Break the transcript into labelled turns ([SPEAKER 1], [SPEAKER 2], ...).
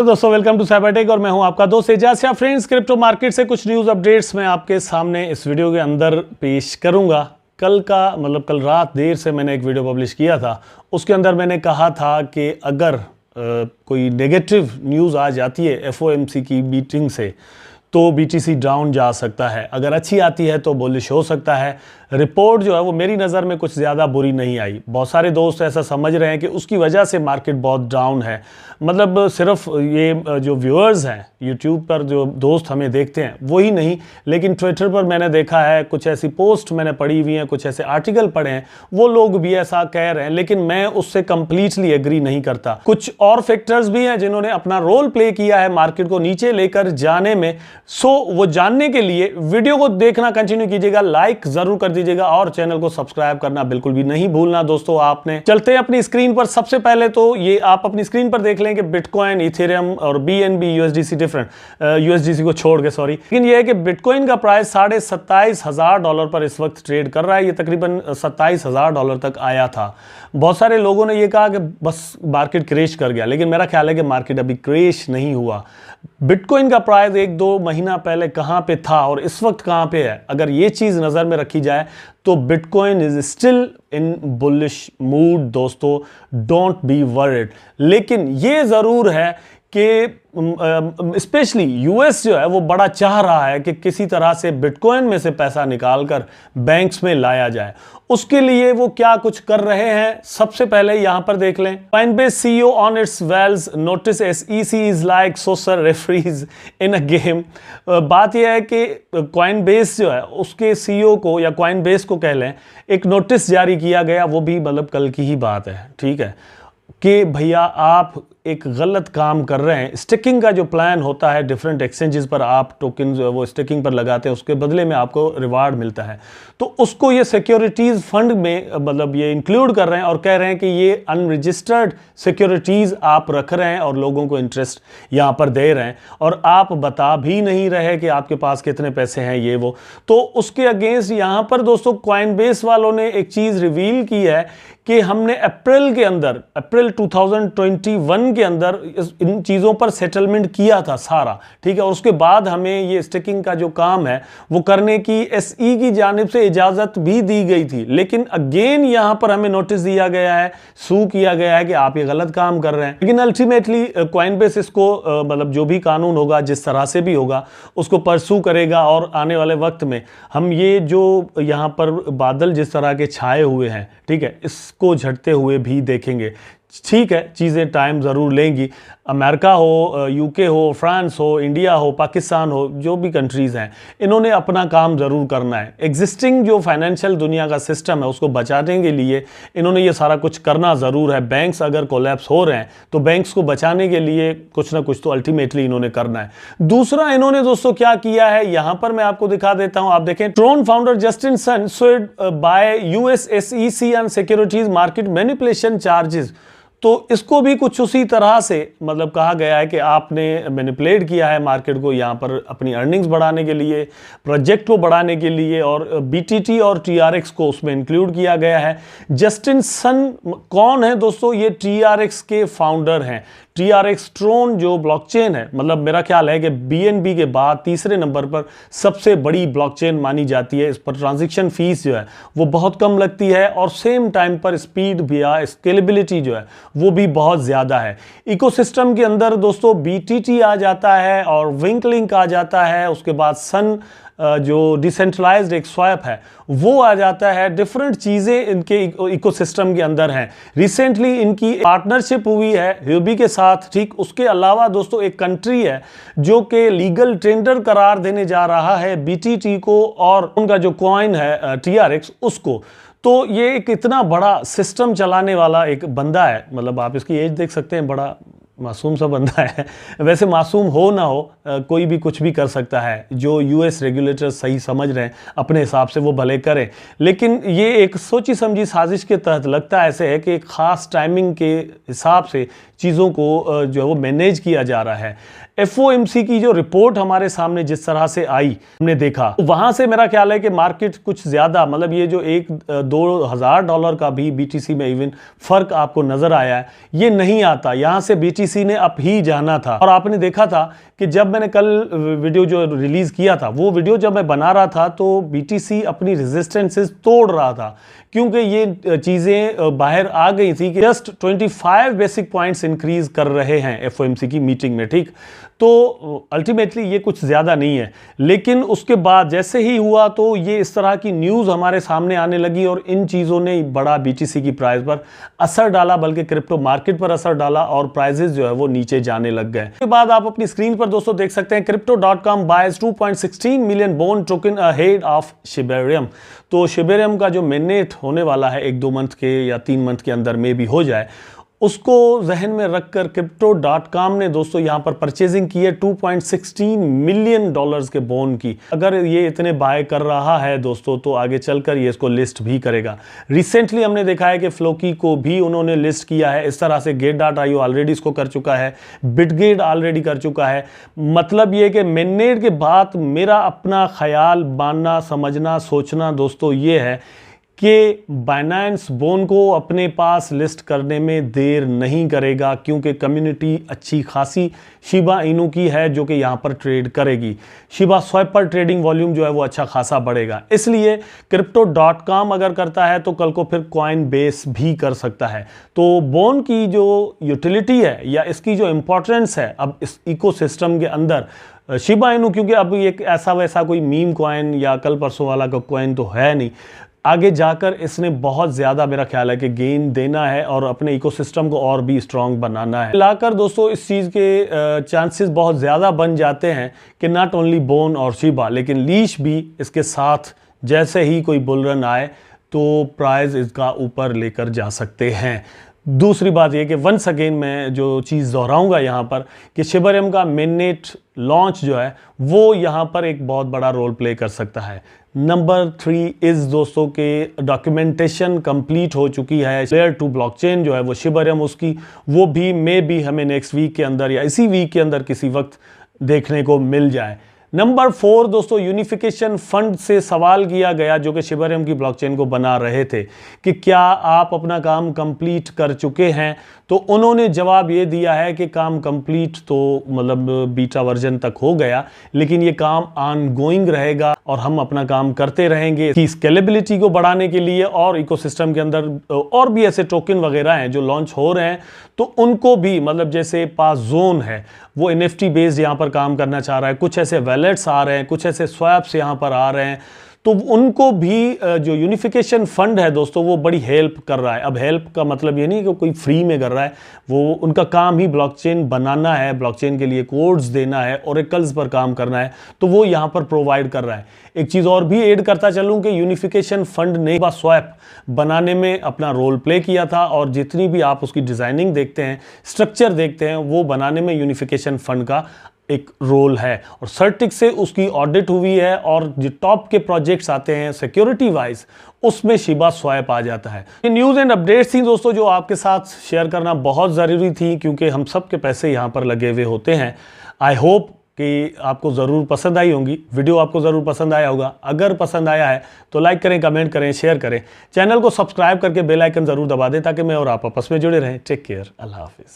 [SPEAKER 1] तो दोस्तों welcome to Cybertech और मैं हूं आपका दोस्त एजाज। फ्रेंड्स, क्रिप्टो मार्केट से कुछ न्यूज़ अपडेट्स मैं आपके सामने इस वीडियो के अंदर पेश करूंगा। कल रात देर से मैंने एक वीडियो पब्लिश किया था। उसके अंदर मैंने कहा था कि अगर कोई नेगेटिव न्यूज़ आ जाती है एफओएमसी की मीटिंग से तो बीटीसी डाउन जा सकता है, अगर अच्छी आती है तो बुलिश हो सकता है। रिपोर्ट जो है वो मेरी नज़र में कुछ ज़्यादा बुरी नहीं आई। बहुत सारे दोस्त ऐसा समझ रहे हैं कि उसकी वजह से मार्केट बहुत डाउन है। मतलब सिर्फ ये जो व्यूअर्स हैं यूट्यूब पर, जो दोस्त हमें देखते हैं वही नहीं, लेकिन ट्विटर पर मैंने देखा है, कुछ ऐसी पोस्ट मैंने पढ़ी हुई हैं, कुछ ऐसे आर्टिकल पढ़े हैं, वो लोग भी ऐसा कह रहे हैं, लेकिन मैं उससे कंप्लीटली एग्री नहीं करता। कुछ और फैक्टर्स भी हैं जिन्होंने अपना रोल प्ले किया है मार्केट को नीचे लेकर जाने में। सो वो जानने के लिए वीडियो को देखना कंटिन्यू कीजिएगा, लाइक जरूर कर दीजिएगा और चैनल को सब्सक्राइब करना बिल्कुल भी नहीं भूलना। दोस्तों आपने चलते हैं अपनी स्क्रीन पर। सबसे पहले तो ये आप अपनी स्क्रीन पर देख लें कि बिटकॉइन, इथेरियम और बीएनबी यूएसडीसी डिफरेंट, यूएसडीसी को छोड़ के सॉरी, लेकिन ये है कि बिटकॉइन का प्राइस $27,500 पर इस वक्त ट्रेड कर रहा है। ये तकरीबन $27,000 तक आया था। बहुत सारे लोगों ने ये कहा कि बस मार्केट क्रैश कर गया, लेकिन मेरा ख्याल है कि मार्केट अभी क्रैश नहीं हुआ। बिटकॉइन का प्राइस 1-2 महीना पहले कहां पे था और इस वक्त कहां पे है, अगर ये चीज नजर में रखी जाए तो bitcoin is still in bullish mood. दोस्तों डोंट बी वरीड। लेकिन ये जरूर है कि स्पेशली यूएस जो है वो बड़ा चाह रहा है कि किसी तरह से बिटकॉइन में से पैसा निकालकर बैंक्स में लाया जाए। उसके लिए वो क्या कुछ कर रहे हैं, सबसे पहले यहां पर देख लें। Coinbase CEO on its Wells notice SEC is like social referees in a game. बात यह है कि कॉइनबेस जो है उसके सीईओ को, या कॉइनबेस को कह लें, एक नोटिस जारी किया गया, वो भी मतलब कल की ही बात है, ठीक है, कि भैया आप एक गलत काम कर रहे हैं। स्टेकिंग का जो प्लान होता है, डिफरेंट एक्सचेंजेस पर आप टोकन जो है वो स्टेकिंग पर लगाते हैं, उसके बदले में आपको रिवार्ड मिलता है, तो उसको ये सिक्योरिटीज़ फंड में मतलब ये इंक्लूड कर रहे हैं और कह रहे हैं कि ये अनरजिस्टर्ड सिक्योरिटीज़ आप रख रहे हैं और लोगों को इंटरेस्ट यहाँ पर दे रहे हैं और आप बता भी नहीं रहे कि आपके पास कितने पैसे हैं, ये वो। तो उसके अगेंस्ट यहाँ पर दोस्तों कॉइनबेस वालों ने एक चीज़ रिवील की है कि हमने अप्रैल 2021 के अंदर इन चीज़ों पर सेटलमेंट किया था सारा, ठीक है, और उसके बाद हमें ये स्टेकिंग का जो काम है वो करने की एसई की जानिब से इजाज़त भी दी गई थी। लेकिन अगेन यहाँ पर हमें नोटिस दिया गया है, सू किया गया है कि आप ये गलत काम कर रहे हैं। लेकिन अल्टीमेटली कॉइनबेस इसको मतलब जो भी कानून होगा, जिस तरह से भी होगा, उसको परसू करेगा और आने वाले वक्त में हम ये जो यहाँ पर बादल जिस तरह के छाए हुए हैं, ठीक है, इसको झटते हुए भी देखेंगे। ठीक है, चीज़ें टाइम ज़रूर लेंगी। अमेरिका हो, यूके हो, फ्रांस हो, इंडिया हो, पाकिस्तान हो, जो भी कंट्रीज़ हैं, इन्होंने अपना काम ज़रूर करना है। एग्जिस्टिंग जो फाइनेंशियल दुनिया का सिस्टम है उसको बचाने के लिए इन्होंने ये सारा कुछ करना ज़रूर है। बैंक्स अगर कोलैप्स हो रहे हैं तो बैंक्स को बचाने के लिए कुछ ना कुछ तो अल्टीमेटली इन्होंने करना है। दूसरा इन्होंने दोस्तों क्या किया है, यहाँ पर मैं आपको दिखा देता हूँ। आप देखें, Tron founder Justin Sun sued by US SEC on securities market manipulation charges. तो इसको भी कुछ उसी तरह से मतलब कहा गया है कि आपने मैनिपुलेट किया है मार्केट को यहाँ पर अपनी अर्निंग्स बढ़ाने के लिए, प्रोजेक्ट को बढ़ाने के लिए, और BTT और TRX को उसमें इंक्लूड किया गया है। जस्टिन सन कौन है दोस्तों? ये TRX के फाउंडर हैं। TRX ट्रोन जो ब्लॉकचेन है, मतलब मेरा ख्याल है कि BNB के बाद तीसरे नंबर पर सबसे बड़ी ब्लॉकचेन मानी जाती है। इस पर ट्रांजैक्शन फीस जो है वो बहुत कम लगती है और सेम टाइम पर स्पीड भी या स्केलेबिलिटी जो है वो भी बहुत ज़्यादा है। इकोसिस्टम के अंदर दोस्तों BTT आ जाता है और विंकलिंक आ जाता है, उसके बाद सन जो डिसेंट्रलाइज्ड एक स्वैप है वो आ जाता है। डिफरेंट चीज़ें इनके इकोसिस्टम के अंदर हैं। रिसेंटली इनकी पार्टनरशिप हुई है ह्यूबी के साथ, ठीक। उसके अलावा दोस्तों एक कंट्री है जो कि लीगल टेंडर करार देने जा रहा है BTT को और उनका जो कॉइन है TRX उसको। तो ये एक इतना बड़ा सिस्टम चलाने वाला एक बंदा है, मतलब आप इसकी एज देख सकते हैं, बड़ा मासूम सा बंदा है। वैसे मासूम हो ना हो, कोई भी कुछ भी कर सकता है। जो यूएस रेगुलेटर सही समझ रहे हैं अपने हिसाब से वो भले करें, लेकिन ये एक सोची समझी साजिश के तहत लगता ऐसे है कि एक ख़ास टाइमिंग के हिसाब से चीज़ों को जो है वो मैनेज किया जा रहा है। FOMC की जो रिपोर्ट हमारे सामने जिस तरह से आई, हमने देखा, वहां से मेरा ख्याल है कि मार्केट कुछ ज्यादा, मतलब ये जो $1-2,000 का भी BTC में इवन फर्क आपको नजर आया है, ये नहीं आता। यहां से BTC ने अप ही जाना था। और आपने देखा था कि जब मैंने कल वीडियो जो रिलीज किया था, वो वीडियो जब मैं बना रहा था तो BTC अपनी रेजिस्टेंसेस तोड़ रहा था, क्योंकि ये चीजें बाहर आ गई थी कि जस्ट 25 बेसिक पॉइंट्स इंक्रीज कर रहे हैं FOMC की मीटिंग में, ठीक। तो अल्टीमेटली ये कुछ ज्यादा नहीं है। लेकिन उसके बाद जैसे ही हुआ तो ये इस तरह की न्यूज हमारे सामने आने लगी और इन चीजों ने बड़ा BTC की प्राइस पर असर डाला, बल्कि क्रिप्टो मार्केट पर असर डाला और प्राइसेस जो है वो नीचे जाने लग गए। उसके बाद आप अपनी स्क्रीन पर दोस्तों देख सकते हैं, Crypto.com boys 2.16 million bone token ahead of Shibarium. तो शिबेरियम का जो मेननेट होने वाला है 1-2 मंथ के या 3 मंथ के अंदर में भी हो जाए, उसको जहन में रखकर Crypto.com ने दोस्तों यहां पर परचेजिंग की है $2.16 मिलियन के बोन की। अगर ये इतने बाय कर रहा है दोस्तों तो आगे चलकर ये इसको लिस्ट भी करेगा। रिसेंटली हमने देखा है कि फ्लोकी को भी उन्होंने लिस्ट किया है। इस तरह से Gate.io ऑलरेडी इसको कर चुका है, बिटगेट ऑलरेडी कर चुका है। मतलब ये कि मेननेट के बाद मेरा अपना ख्याल मानना, समझना, सोचना दोस्तों ये है कि बाइनेंस बोन को अपने पास लिस्ट करने में देर नहीं करेगा, क्योंकि कम्युनिटी अच्छी खासी शिबा इनू की है जो कि यहाँ पर ट्रेड करेगी। शिबा स्वैप पर ट्रेडिंग वॉल्यूम जो है वो अच्छा खासा बढ़ेगा। इसलिए Crypto.com अगर करता है तो कल को फिर कॉइन बेस भी कर सकता है। तो बोन की जो यूटिलिटी है या इसकी जो इंपॉर्टेंस है अब इस इकोसिस्टम के अंदर, शिबा इनू क्योंकि अब ये ऐसा वैसा कोई मीम कॉइन या कल परसों वाला का कॉइन तो है नहीं, आगे जाकर इसने बहुत ज़्यादा मेरा ख्याल है कि गेन देना है और अपने इकोसिस्टम को और भी स्ट्रॉन्ग बनाना है। लाकर दोस्तों इस चीज़ के चांसेस बहुत ज़्यादा बन जाते हैं कि नॉट ओनली बोन और शिबा लेकिन लीश भी इसके साथ, जैसे ही कोई बुल रन आए तो प्राइस इसका ऊपर लेकर जा सकते हैं। दूसरी बात यह कि वंस अगेन मैं जो चीज़ दोहराऊंगा यहाँ पर कि शिबेरियम का मेननेट लॉन्च जो है वो यहाँ पर एक बहुत बड़ा रोल प्ले कर सकता है। नंबर 3 इस दोस्तों के डॉक्यूमेंटेशन कंप्लीट हो चुकी है। लेयर 2 ब्लॉकचेन जो है वो शिबेरियम, उसकी वो भी हमें नेक्स्ट वीक के अंदर या इसी वीक के अंदर किसी वक्त देखने को मिल जाए। नंबर 4 दोस्तों, यूनिफिकेशन फंड से सवाल किया गया जो कि शिबेरियम की ब्लॉकचेन को बना रहे थे कि क्या आप अपना काम कंप्लीट कर चुके हैं, तो उन्होंने जवाब ये दिया है कि काम कंप्लीट तो मतलब बीटा वर्जन तक हो गया, लेकिन ये काम ऑनगोइंग रहेगा और हम अपना काम करते रहेंगे कि स्केलेबिलिटी को बढ़ाने के लिए। और इकोसिस्टम के अंदर और भी ऐसे टोकन वगैरह हैं जो लॉन्च हो रहे हैं, तो उनको भी मतलब जैसे पास जोन है वो NFT बेस्ड यहाँ पर काम करना चाह रहा है, कुछ ऐसे वैलेट्स आ रहे हैं, कुछ ऐसे स्वैप्स यहाँ पर आ रहे हैं, तो उनको भी जो यूनिफिकेशन फंड है दोस्तों वो बड़ी हेल्प कर रहा है। अब हेल्प का मतलब ये नहीं कि कोई फ्री में कर रहा है, वो उनका काम ही ब्लॉकचेन बनाना है, ब्लॉकचेन के लिए कोड्स देना है, ओरेकल्स पर काम करना है, तो वो यहाँ पर प्रोवाइड कर रहा है। एक चीज़ और भी ऐड करता चलूँ कि यूनिफिकेशन फंड ने स्वैप बनाने में अपना रोल प्ले किया था और जितनी भी आप उसकी डिज़ाइनिंग देखते हैं, स्ट्रक्चर देखते हैं, वो बनाने में यूनिफिकेशन फंड का एक रोल है। और सर्टिक से उसकी ऑडिट हुई है और जो टॉप के प्रोजेक्ट्स आते हैं सिक्योरिटी वाइज उसमें शिबा स्वैप आ जाता है। ये न्यूज़ एंड अपडेट्स थी दोस्तों जो आपके साथ शेयर करना बहुत ज़रूरी थी, क्योंकि हम सब के पैसे यहाँ पर लगे हुए होते हैं। आई होप कि आपको ज़रूर पसंद आई होंगी, वीडियो आपको ज़रूर पसंद आया होगा। अगर पसंद आया है तो लाइक करें, कमेंट करें, शेयर करें, चैनल को सब्सक्राइब करके बेल आइकन ज़रूर दबा दें ताकि मैं और आप आपस में जुड़े रहें। टेक केयर, अल्लाह हाफिज़।